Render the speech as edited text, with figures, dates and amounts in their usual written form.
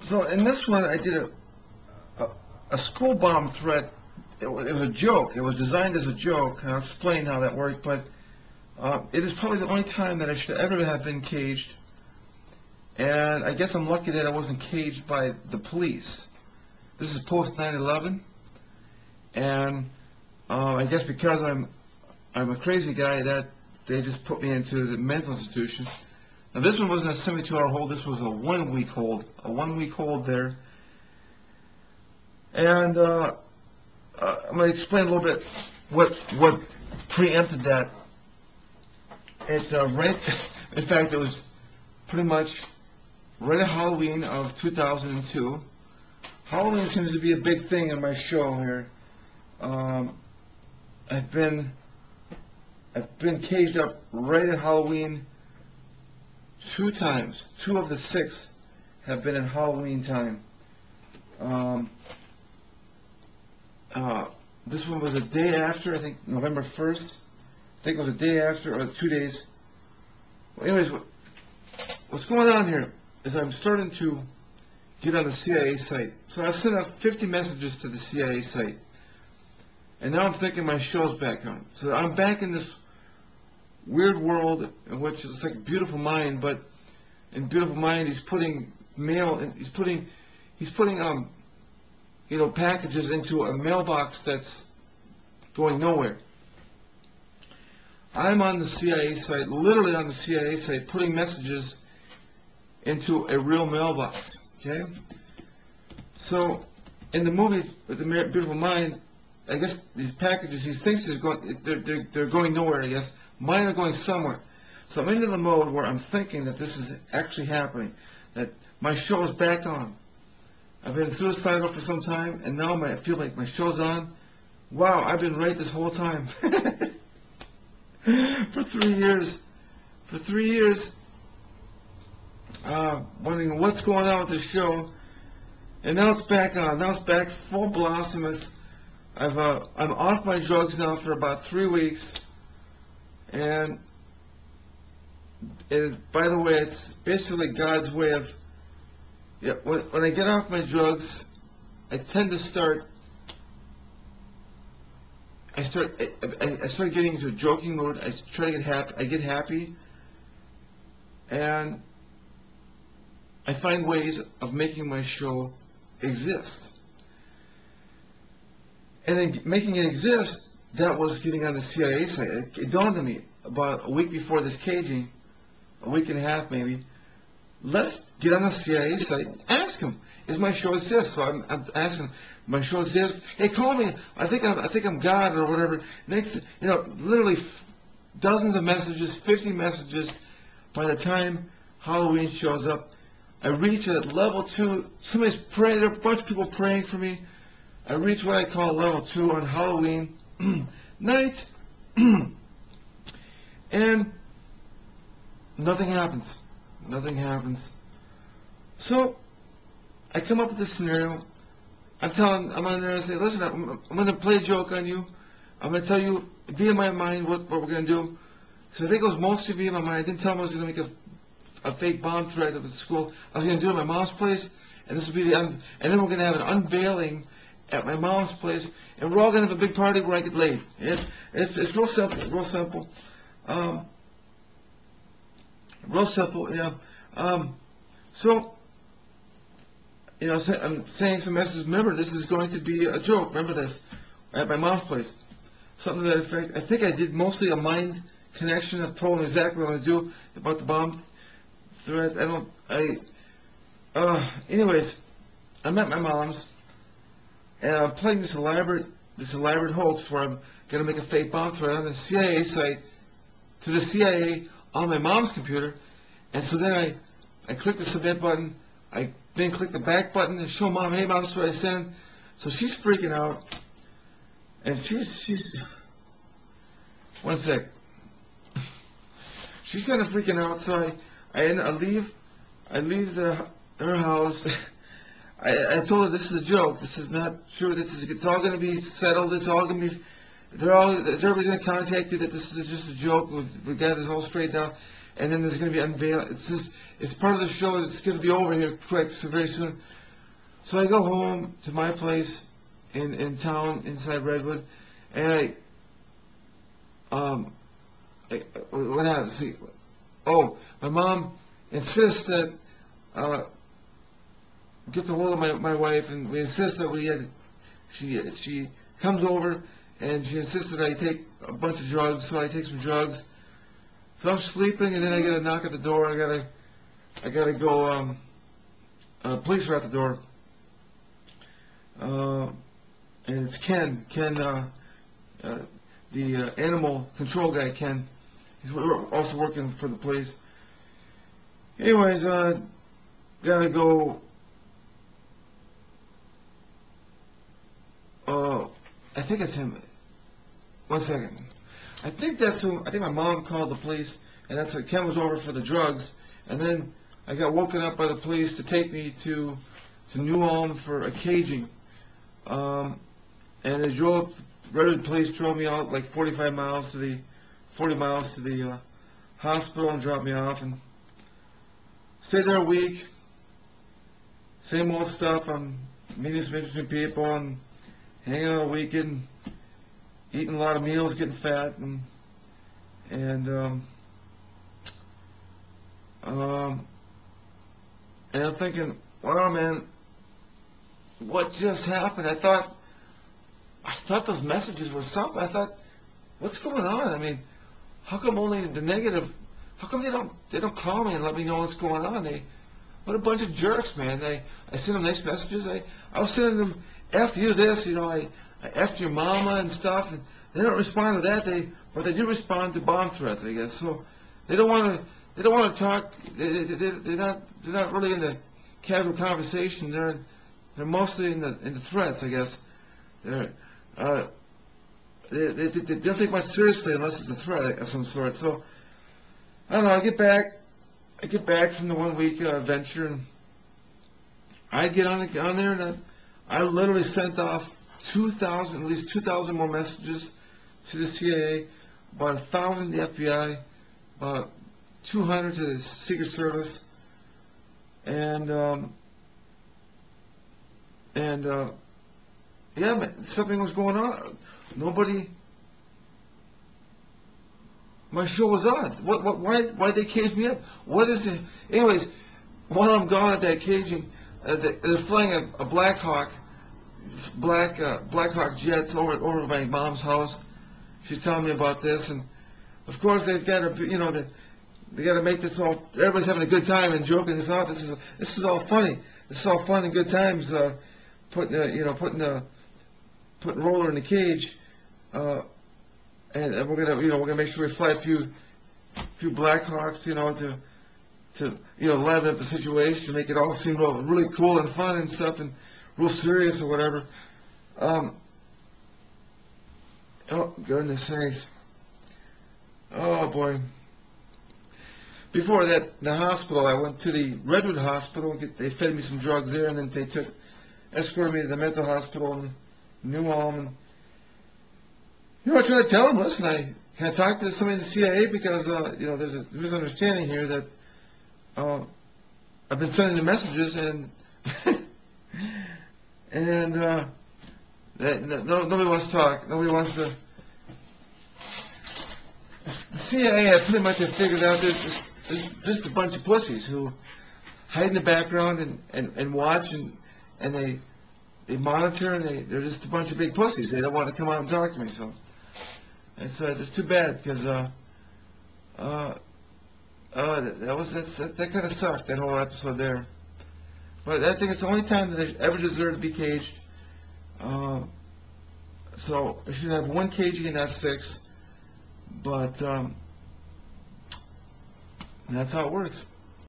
So in this one, I did a, a school bomb threat. It was a joke. It was designed as a joke, and I'll explain how that worked. But it is probably the only time that I should ever have been caged. And I guess I'm lucky that I wasn't caged by the police. This is post 9/11, and I guess because I'm a crazy guy, that they just put me into the mental institution. Now this one wasn't a 72-hour hold. This was a 1-week hold. A 1-week hold there. And I'm going to explain a little bit what preempted that. It in fact, it was pretty much right at Halloween of 2002. Halloween seems to be a big thing in my show here. I've been caged up right at Halloween 2 times. 2 of the 6 have been in Halloween time. This one was a day after, I think November 1st. I think it was a day after, or 2 days. Well, anyways, what's going on here is I'm starting to get on the CIA site. So I've sent out 50 messages to the CIA site. And now I'm thinking my show's back on. So I'm back in this weird world in which it's like Beautiful Mind, but in Beautiful Mind he's putting mail, and he's putting packages into a mailbox that's going nowhere. I'm on the CIA site, literally on the CIA site, putting messages into a real mailbox. Okay? So, in the movie, The Beautiful Mind, I guess these packages, he thinks they're going nowhere, I guess. Mine are going somewhere. So I'm into the mode where I'm thinking that this is actually happening, that my show is back on. I've been suicidal for some time, and now I feel like my show's on. Wow, I've been right this whole time. For 3 years. For 3 years, wondering what's going on with the show. And now it's back on. Now it's back full blossom. I'm off my drugs now for about 3 weeks. And by the way, it's basically God's way of, when I get off my drugs, I tend to start getting into a joking mood. I try to get happy. I get happy, and I find ways of making my show exist. And in making it exist, that was getting on the CIA site. It dawned on me about a week before this caging, a week and a half maybe. Let's get on the CIA site and ask them, is my show exist? So I'm asking, my show exists? Hey, call me. I think I'm God or whatever. Next, literally dozens of messages, 50 messages. By the time Halloween shows up, I reach at level 2. Somebody's praying. There are a bunch of people praying for me. I reach what I call level 2 on Halloween night, and nothing happens. Nothing happens. So I come up with this scenario. I'm on there and I say, listen, I'm going to play a joke on you. I'm going to tell you, via my mind, what we're going to do. So I think it was mostly via my mind. I didn't tell them I was going to make a fake bomb threat at the school. I was going to do it at my mom's place, and this would be and then we're going to have an unveiling at my mom's place, and we're all going to have a big party where I get laid. It's real simple, real simple. Real simple, yeah. So, I'm saying some messages. Remember, this is going to be a joke. Remember this, at my mom's place. Something to that effect. I think I did mostly a mind connection. I've told them exactly what I'm going to do about the bomb threat. Anyways, I'm at my mom's, and I'm playing this elaborate hoax where I'm going to make a fake bomb threat on the CIA site to the CIA on my mom's computer. And so then I click the submit button. I then click the back button and show Mom, hey Mom, this is what I sent. So she's freaking out. And she's one sec. She's kind of freaking out. So I leave her house. I told her this is a joke. This is not true. It's all going to be settled. It's all going to be. Everybody's going to contact you that this is just a joke. We got this all straightened out, and then there's going to be unveiling. it's part of the show. It's going to be over here quick, so very soon. So I go home to my place in town inside Redwood, and what happens? See, my mom insists that gets a hold of my wife, and we insist that she comes over, and she insists that I take a bunch of drugs. So I take some drugs. So I'm sleeping, and then I get a knock at the door. I gotta go. Police are at the door, and it's Ken. Ken, the animal control guy. Ken. He's also working for the police. Anyways, gotta go. I think it's him. 1 second. I think that's who. I think my mom called the police, and that's what Ken was over for the drugs. And then I got woken up by the police to take me to New Ulm for a caging. And they Redwood police drove me out like 40 miles to the hospital and dropped me off, and stayed there a week. Same old stuff. I'm meeting some interesting people and hanging out a weekend, eating a lot of meals, getting fat, and I'm thinking, wow, man, what just happened? I thought those messages were something. I thought, what's going on? I mean, how come only the negative? How come they don't call me and let me know what's going on? What a bunch of jerks, man. I send them nice messages. I was sending them, F you this, I F your mama and stuff, and they don't respond to that. But they do respond to bomb threats, I guess. So they don't want to talk. They're not really in the casual conversation. They're mostly in the threats, I guess. They don't take much seriously unless it's a threat of some sort. So I don't know. I get back from the 1 week venture, and I get on there, and I literally sent off at least 2,000 more messages to the CIA, about 1,000 to the FBI, about 200 to the Secret Service, and yeah, man, something was going on. My show was on. Why they caged me up? What is it? Anyways, while I'm gone at that caging, they're flying a Black Hawk jets over my mom's house. She's telling me about this, and of course they've got to, they got to make this all. Everybody's having a good time and joking this out. This is all funny. This is all fun and good times. Putting Roller in the cage, and we're gonna make sure we fly a few Black Hawks, to liven up the situation, make it all seem really cool and fun and stuff, and real serious or whatever. Oh goodness sakes! Oh boy! Before that, in the hospital, I went to the Redwood Hospital. They fed me some drugs there, and then they escorted me to the mental hospital in New Ulm. And, I try to tell them, listen, can I talk to somebody in the CIA, because there's a misunderstanding here that I've been sending the messages, and nobody wants to talk. Nobody wants to. The CIA has pretty much figured out there's just a bunch of pussies who hide in the background and watch, and they monitor, and they're just a bunch of big pussies. They don't want to come out and talk to me. So it's too bad, because that kind of sucked, that whole episode there. But I think it's the only time that I ever deserved to be caged. So I should have one caging and not 6. But that's how it works.